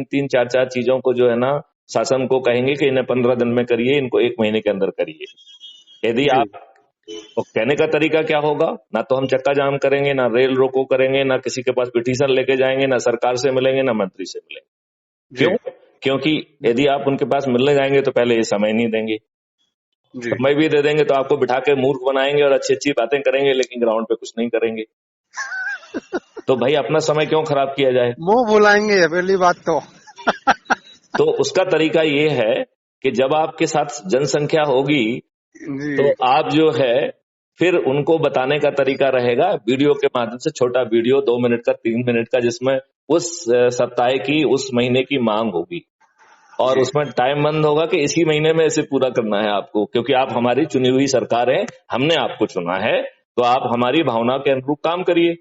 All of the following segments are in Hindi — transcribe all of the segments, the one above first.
तीन चार चार चीजों को जो है ना शासन को कहेंगे कि इन्हें 15 दिन में करिए, इनको 1 महीने के अंदर करिए। यदि जी आप तो कहने का तरीका क्या होगा, ना तो हम चक्का जाम करेंगे, ना रेल रोको करेंगे, ना किसी के पास पिटीशन लेके जाएंगे, ना सरकार से मिलेंगे, ना मंत्री से मिलेंगे। जी क्यों? क्योंकि यदि आप उनके पास मिलने जाएंगे तो पहले ये समय नहीं देंगे, जी समय भी दे देंगे तो आपको बिठा के मूर्ख बनाएंगे और अच्छी अच्छी बातें करेंगे, लेकिन ग्राउंड पे कुछ नहीं करेंगे। तो भाई अपना समय क्यों खराब किया जाए? मुंह बुलाएंगे पहली बात तो उसका तरीका ये है कि जब आपके साथ जनसंख्या होगी तो जी आप जो है फिर उनको बताने का तरीका रहेगा वीडियो के माध्यम से, छोटा वीडियो 2 मिनट का 3 मिनट का, जिसमें उस सप्ताह की उस महीने की मांग होगी और जी उसमें टाइम बंद होगा कि इसी महीने में इसे पूरा करना है आपको, क्योंकि आप हमारी चुनी हुई सरकार है, हमने आपको चुना है, तो आप हमारी भावना के अनुरूप काम करिए।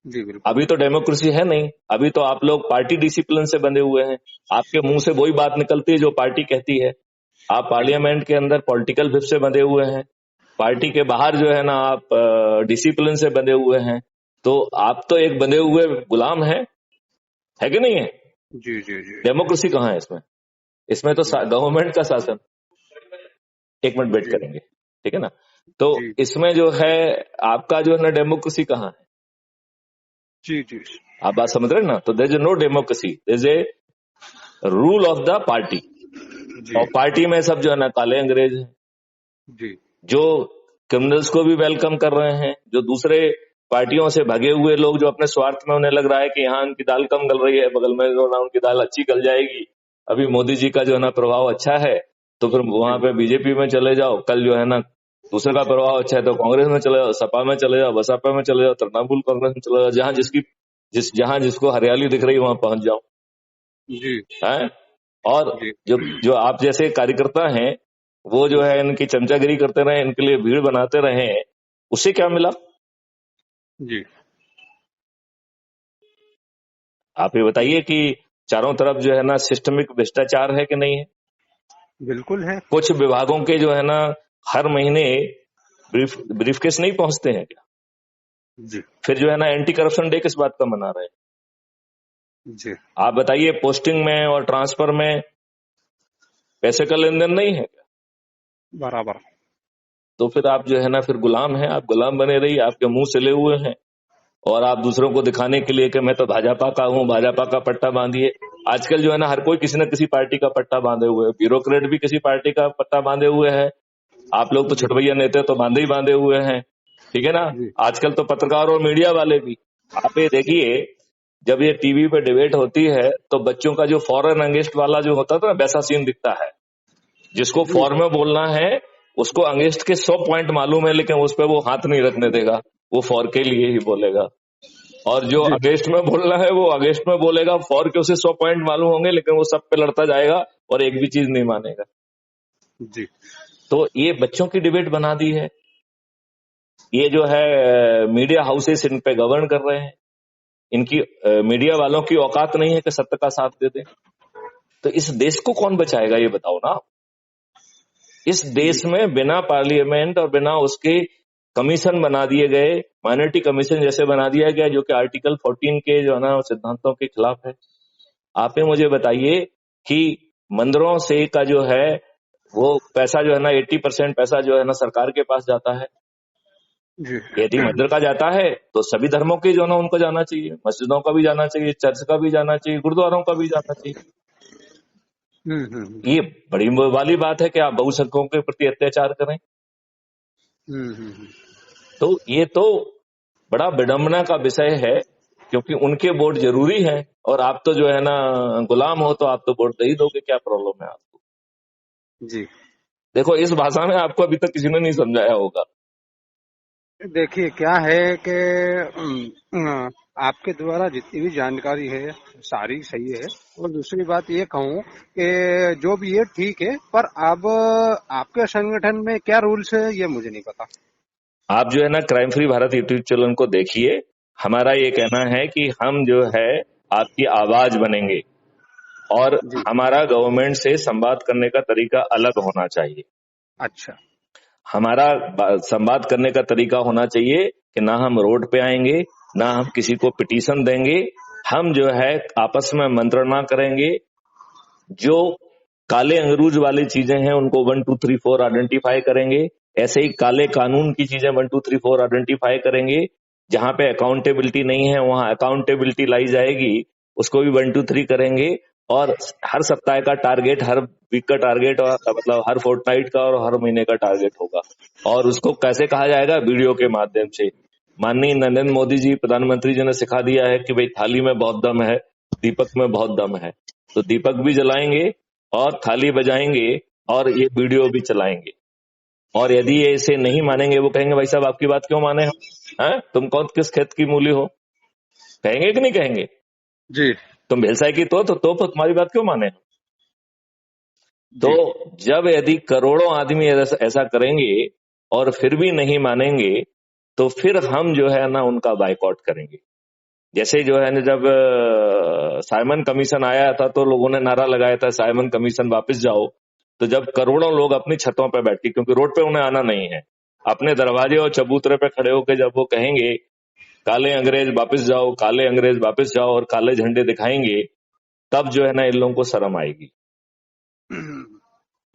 जी बिल्कुल अभी तो डेमोक्रेसी है नहीं, अभी तो आप लोग पार्टी डिसिप्लिन से बंधे हुए हैं, आपके मुंह से वही बात निकलती है जो पार्टी कहती है। आप बिल्कुल पार्लियामेंट के अंदर पॉलिटिकल व्हिप से बंधे हुए हैं, पार्टी के बाहर जो है ना आप डिसिप्लिन से बंधे हुए हैं, तो आप तो एक बंधे हुए गुलाम है कि नहीं है? जी जी जी डेमोक्रेसी कहाँ है इसमें? इसमें तो जी गवर्नमेंट का शासन। 1 मिनट वेट जी करेंगे, ठीक है ना? तो जी इसमें जो है आपका जो है ना डेमोक्रेसी कहाँ है? जी जी आप बात समझ रहे हैं ना? तो there is no democracy, there is a rule of the party, जी और पार्टी में सब जो है ना काले अंग्रेज हैं, जी जो क्रिमिनल्स को भी वेलकम कर रहे हैं, जो दूसरे पार्टियों से भगे हुए लोग जो अपने स्वार्थ में उन्हें लग रहा है कि यहाँ उनकी दाल कम गल रही है, बगल में जो ना उनकी दाल अच्छी गल जाएगी, अभी मोदी जी का जो है ना प्रभाव अच्छा है तो फिर वहां जी पे बीजेपी में चले जाओ, कल जो है ना दूसरे का प्रभाव अच्छा है तो कांग्रेस में चले जाओ, सपा में चले जाओ, बसपा में चले जाओ, तृणमूल कांग्रेस में चले जाओ, जहां जिसको हरियाली दिख रही है वहां पहुंच जाओ जी है। और जी जो जो आप जैसे कार्यकर्ता हैं वो जो है इनकी चमचागिरी करते रहे, इनके लिए भीड़ बनाते रहे, उससे क्या मिला? जी आप ये बताइए कि चारों तरफ जो है ना सिस्टमिक भ्रष्टाचार है कि नहीं है? बिल्कुल है कुछ विभागों के जो है ना हर महीने ब्रीफकेस नहीं पहुंचते हैं क्या? जी फिर जो है ना एंटी करप्शन डे किस बात का मना रहे हैं? जी आप बताइए, पोस्टिंग में और ट्रांसफर में पैसे का लेन देन नहीं है क्या? बराबर तो फिर आप जो है ना फिर गुलाम हैं, आप गुलाम बने रहिए, आपके मुंह सिले हुए हैं, और आप दूसरों को दिखाने के लिए कि मैं तो भाजपा का हूं, भाजपा का पट्टा बांधिए। आजकल जो है ना हर कोई किसी न किसी पार्टी का पट्टा बांधे हुए है, ब्यूरोक्रेट भी किसी पार्टी का पट्टा बांधे हुए है, आप लोग तो जी छुटभैया नेता तो बांधे ही बांधे हुए हैं, ठीक है ना? जी आजकल तो पत्रकार और मीडिया वाले भी। आप ये देखिए, जब ये टीवी पे डिबेट होती है तो बच्चों का जो फॉरन अंगेस्ट वाला जो होता था ना वैसा सीन दिखता है, जिसको जी फॉर में बोलना है उसको अंगेस्ट के 100 पॉइंट मालूम है, लेकिन उस पर वो हाथ नहीं रखने देगा, वो फॉर के लिए ही बोलेगा। और जो जी अगेंस्ट में बोलना है वो अगेंस्ट में बोलेगा, फॉर के उसे 100 पॉइंट मालूम होंगे, लेकिन वो सब पे लड़ता जाएगा और एक भी चीज नहीं मानेगा। जी तो ये बच्चों की डिबेट बना दी है, ये जो है मीडिया हाउसेस इन पे गवर्न कर रहे हैं, इनकी मीडिया वालों की औकात नहीं है कि सत्य का साथ दे दें। तो इस देश को कौन बचाएगा ये बताओ ना? इस देश में बिना पार्लियामेंट और बिना उसके कमीशन बना दिए गए, माइनॉरिटी कमीशन जैसे बना दिया गया जो कि आर्टिकल 14 के जो है ना सिद्धांतों के खिलाफ है। आप ही मुझे बताइए कि मंदिरों से का जो है वो पैसा जो है ना 80% पैसा जो है ना सरकार के पास जाता है। जी यदि मंदिर का जाता है तो सभी धर्मों के जो है ना उनको जाना चाहिए, मस्जिदों का भी जाना चाहिए, चर्च का भी जाना चाहिए, गुरुद्वारों का भी जाना चाहिए। हम्म ये बड़ी वाली बात है कि आप बहुसंख्यकों के प्रति अत्याचार करें। हम्म तो ये तो बड़ा विडंबना का विषय है, क्योंकि उनके वोट जरूरी है और आप तो जो है ना गुलाम हो, तो आप तो वोट दे ही दोगे, क्या प्रॉब्लम है आपको? जी देखो इस भाषा में आपको अभी तक किसी ने नहीं समझाया होगा। देखिए क्या है कि आपके द्वारा जितनी भी जानकारी है सारी सही है। और दूसरी बात ये कहूँ कि जो भी है ठीक है, पर अब आपके संगठन में क्या रूल्स है ये मुझे नहीं पता। आप जो है ना crime free Bharat YouTube channel को देखिए, हमारा ये कहना है कि हम जो है आपकी आवाज बनेंगे, और जी हमारा गवर्नमेंट से संवाद करने का तरीका अलग होना चाहिए। अच्छा हमारा संवाद करने का तरीका होना चाहिए कि ना हम रोड पे आएंगे, ना हम किसी को पिटीशन देंगे, हम जो है आपस में मंत्रणा करेंगे, जो काले अंगरूज वाली चीजें हैं उनको 1 2 3 4 आइडेंटिफाई करेंगे, ऐसे ही काले कानून की चीजें 1 2 3 4 आइडेंटिफाई करेंगे। जहां पे अकाउंटेबिलिटी नहीं है वहां अकाउंटेबिलिटी लाई जाएगी, उसको भी 1 2 3 करेंगे। और हर सप्ताह का टारगेट, हर वीक का टारगेट, और मतलब हर फोर्टनाइट का और हर महीने का टारगेट होगा। और उसको कैसे कहा जाएगा? वीडियो के माध्यम से। माननीय नरेंद्र मोदी जी, प्रधानमंत्री जी ने सिखा दिया है कि भाई थाली में बहुत दम है, दीपक में बहुत दम है। तो दीपक भी जलाएंगे और थाली बजाएंगे और ये वीडियो भी चलाएंगे। और यदि ये इसे नहीं मानेंगे, वो कहेंगे भाई साहब आपकी बात क्यों माने हम, हैं? तुम कौन किस खेत की मूली हो? कहेंगे कि नहीं कहेंगे? जी तुम भेलसाई की तो तुम्हारी बात क्यों माने? तो जी जब यदि करोड़ों आदमी ऐसा करेंगे और फिर भी नहीं मानेंगे, तो फिर हम जो है ना उनका बायकॉट करेंगे। जैसे जो है ना, जब साइमन कमीशन आया था तो लोगों ने नारा लगाया था साइमन कमीशन वापस जाओ। तो जब करोड़ों लोग अपनी छतों पर बैठ के, क्योंकि रोड पे उन्हें आना नहीं है, अपने दरवाजे और चबूतरे पे खड़े होकर जब वो कहेंगे काले अंग्रेज वापस जाओ, काले अंग्रेज वापस जाओ, और काले झंडे दिखाएंगे, तब जो है ना इन लोगों को शर्म आएगी।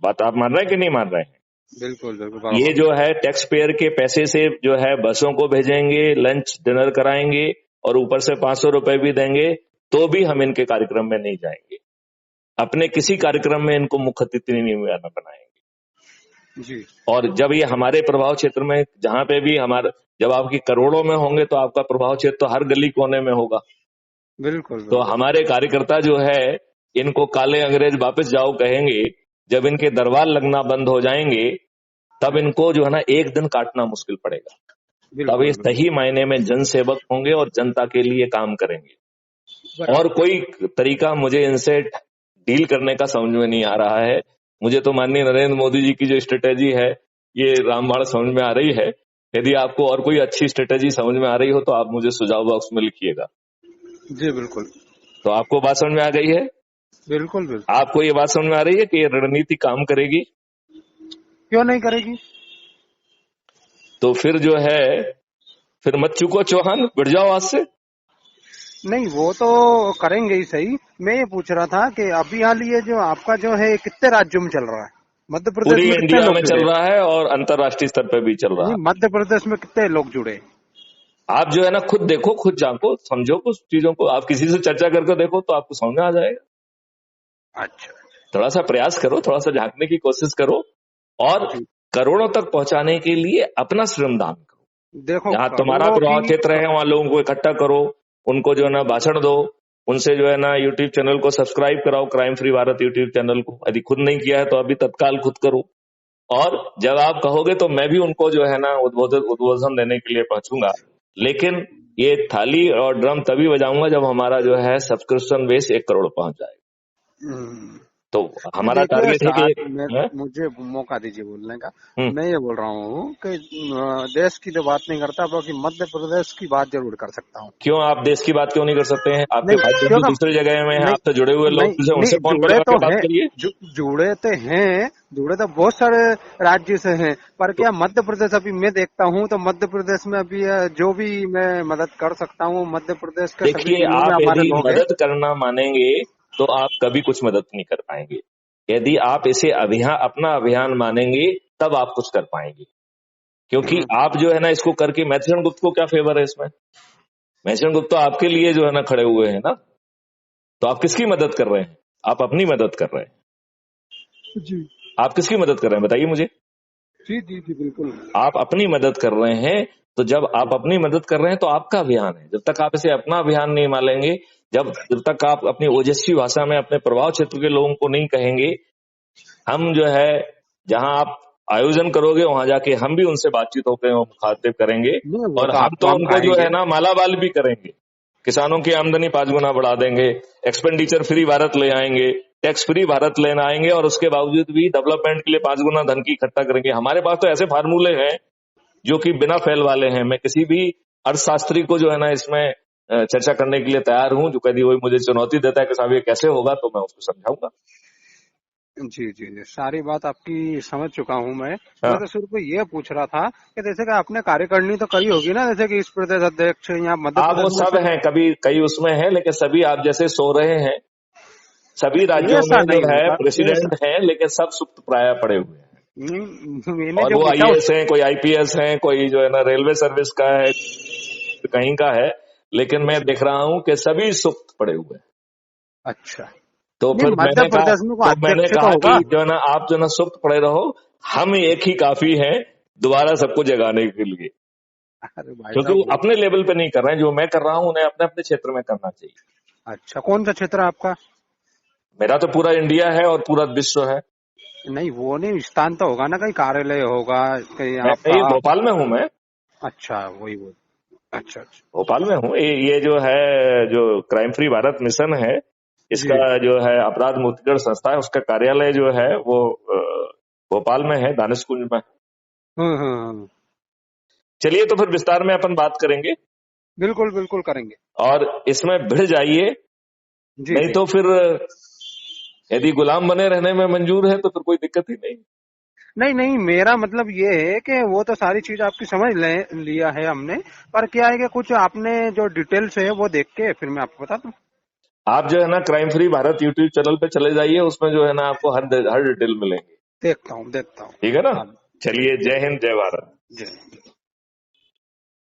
बात आप मान रहे हैं कि नहीं मान रहे हैं? बिल्कुल बिल्कुल ये बराबर। जो है टैक्स पेयर के पैसे से जो है बसों को भेजेंगे, लंच डिनर कराएंगे और ऊपर से 500 रुपए भी देंगे, तो भी हम इनके कार्यक्रम में नहीं जाएंगे। अपने किसी कार्यक्रम में इनको मुख्य अतिथि नहीं बनाएंगे। जी और जब ये हमारे प्रभाव क्षेत्र में, जहां पे भी हमारे, जब आपकी करोड़ों में होंगे तो आपका प्रभाव क्षेत्र तो हर गली कोने में होगा। बिल्कुल तो बिल्कुल। हमारे कार्यकर्ता जो है इनको काले अंग्रेज वापस जाओ कहेंगे। जब इनके दरबार लगना बंद हो जाएंगे, तब इनको जो है ना एक दिन काटना मुश्किल पड़ेगा। तब ये बिल्कुल बिल्कुल सही मायने में जनसेवक होंगे और जनता के लिए काम करेंगे। और बराबर। कोई तरीका मुझे इनसे डील करने का समझ में नहीं आ रहा है। मुझे तो माननीय नरेंद्र मोदी जी की जो स्ट्रेटेजी है ये रामबाण समझ में आ रही है। यदि आपको और कोई अच्छी स्ट्रेटेजी समझ में आ रही हो तो आप मुझे सुझाव बॉक्स में लिखिएगा। जी बिल्कुल तो आपको बात समझ में आ गई है? बिल्कुल बिल्कुल। आपको ये बात समझ में आ रही है कि ये रणनीति काम करेगी? क्यों नहीं करेगी? तो फिर जो है, फिर मत चूको चौहान, बढ़ जाओ आज से। नहीं वो तो करेंगे ही सही। मैं ये पूछ रहा था कि अभी हाल ये जो आपका जो है कितने राज्यों में चल रहा है? मध्य प्रदेश पूरी में कितने इंडिया लोग में चल जुड़े? रहा है और अंतर्राष्ट्रीय स्तर पर भी चल रहा नहीं है। मध्य प्रदेश में कितने लोग जुड़े? आप जो है ना खुद देखो, खुद जांको, समझो कुछ चीजों को। आप किसी से चर्चा करके देखो तो आपको समझ में आ जाएगा। अच्छा। थोड़ा सा प्रयास करो, थोड़ा सा झांकने की कोशिश करो और ठीक। करोड़ों तक पहुंचाने के लिए अपना श्रमदान करो। देखो जहां तुम्हारा करोड़ों प्रभाव की क्षेत्र है वहां लोगों को इकट्ठा करो, उनको जो है ना भाषण दो, उनसे जो है ना यूट्यूब चैनल को सब्सक्राइब कराओ, crime free Bharat YouTube channel को। यदि खुद नहीं किया है तो अभी तत्काल खुद करो। और जब आप कहोगे तो मैं भी उनको जो है ना उद्बोधन देने के लिए पहुंचूंगा। लेकिन ये थाली और ड्रम तभी बजाऊंगा जब हमारा जो है सब्सक्रिप्शन बेस 1 करोड़ पहुंच जाए। हम्म। तो नहीं हमारा देखिए टारगेट है कि साथ में है? मुझे मौका दीजिए बोलने का। हम्म, मैं ये बोल रहा हूँ कि देश की तो बात नहीं करता, बाकी मध्य प्रदेश की बात जरूर कर सकता हूँ। क्यों आप देश की बात क्यों नहीं कर सकते हैं? आपके नहीं भाई बंधु क्योंकि दूसरी जगह में हैं, नहीं आपसे जुड़े हुए लोग, नहीं तुझे नहीं उनसे फोन पे जुड़े लगा तो के बात हैं। करिए। जुड़े तो हैं, जुड़े तो बहुत सारे राज्य से हैं, पर तो क्या मध्य प्रदेश अभी मैं देखता हूँ तो मध्य प्रदेश में अभी जो भी मैं मदद कर सकता हूँ मध्य प्रदेश के सभी देखिए, जिलों में आप हमारे यदि लोग हैं। मदद करना मानेंगे तो आप कभी कुछ मदद नहीं कर पाएंगे। यदि आप इसे अभियान, अपना अभियान मानेंगे, तब आप कुछ कर पाएंगे। क्योंकि हम्म। आप जो है ना इसको करके, मैथुसन गुप्त को क्या फेवर है इसमें? मैथुसन गुप्त तो आपके लिए जो है ना खड़े हुए हैं ना। तो आप किसकी मदद कर रहे हैं? आप अपनी मदद कर रहे हैं। जी आप किसकी मदद कर रहे हैं बताइए मुझे? जी जी जी बिल्कुल। आप अपनी मदद कर रहे हैं। तो जब आप अपनी मदद कर रहे हैं तो आपका अभियान है। जब तक आप इसे अपना अभियान नहीं मानेंगे, जब तक आप अपनी ओजस्वी भाषा में अपने प्रभाव क्षेत्र के लोगों को नहीं कहेंगे, हम जो है जहां आप आयोजन करोगे वहां जाके हम भी उनसे बातचीत होकर मुखातिब करेंगे। नहीं वो और तो हम आपको तो हम उनको जो आएंगे। है ना मालामाल भी करेंगे। किसानों की आमदनी 5 गुना बढ़ा देंगे, एक्सपेंडिचर फ्री भारत ले आएंगे, टैक्स फ्री भारत लेना आएंगे, और उसके बावजूद भी डेवलपमेंट के लिए 5 गुना धन की इकट्ठा करेंगे। हमारे पास तो ऐसे फार्मूले हैं जो कि बिना फेल वाले हैं। मैं किसी भी अर्थशास्त्री को जो है ना इसमें चर्चा करने के लिए तैयार हूं। जो कभी वही मुझे चुनौती देता है कि साहब ये कैसे होगा, तो मैं उसको समझाऊंगा। जी जी जी, सारी बात आपकी समझ चुका हूँ मैं। हाँ। मैं तो सिर्फ ये पूछ रहा था कि जैसे कि आपने कार्यकारिणी तो करी होगी ना, जैसे कि इस प्रदेश अध्यक्ष या मध्य हाँ, वो प्रदेश में सब से। हैं, कभी कई उसमें हैं, लेकिन सभी आप जैसे सो रहे हैं। सभी राज्यों में ऐसा जो नहीं है होगा, ऐसा प्रेसिडेंट हैं, लेकिन सब सुप्त प्राय पड़े हुए हैं। मैंने और जो वो पूछा आईएएस हैं, कोई आईपीएस हैं, कोई जो है ना रेलवे सर्विस का है, कहीं का है, लेकिन मैं जी, देख रहा हूं कि सभी सुप्त पड़े हुए हैं। अच्छा। तो नहीं, फिर मध्य प्रदेश में को मैंने अध्यक्ष तो कहा कि होगा। जो है ना आप जो है ना सुप्त पड़े रहो, हम एक ही काफी हैं दोबारा सबको जगाने के लिए। अरे भाई क्योंकि साहब, वो बहुत अपने लेवल पे नहीं कर रहे हैं, जो मैं कर रहा हूं उन्हें अपने अपने क्षेत्र में करना चाहिए। अच्छा। कौन सा क्षेत्र है आपका? मेरा तो पूरा इंडिया है और पूरा विश्व है। नहीं, वो नहीं, स्थान तो होगा ना, कहीं कार्यालय होगा कहीं मैं आपका। ये भोपाल में हूं मैं। अच्छा, वही वो। अच्छा अच्छा। भोपाल में हूँ। ये जो है, जो क्राइम फ्री भारत मिशन है, जी। इसका जो है अपराध मुक्तिकरण संस्था है, उसका कार्यालय जो है वो भोपाल में है, दानिश कुंज में। हम्म। चलिए, तो फिर विस्तार में अपन बात करेंगे। बिल्कुल बिल्कुल करेंगे। और इसमें भिड़ जाइए, जी नहीं जी। तो फिर यदि गुलाम बने रहने में मंजूर है तो फिर कोई दिक्कत ही नहीं। नहीं नहीं, मेरा मतलब ये है कि वो तो सारी चीज आपकी समझ लिया है हमने। पर क्या है कि कुछ आपने जो डिटेल्स है वो देख के फिर मैं आपको बता दूं। आप जो है ना crime free Bharat YouTube channel पे चले जाइए, उसमें जो है ना आपको हर डिटेल मिलेंगे। देखता हूँ देखता हूँ। ठीक है ना। हाँ। जी। चलिए, जय हिंद, जय भारत। जय।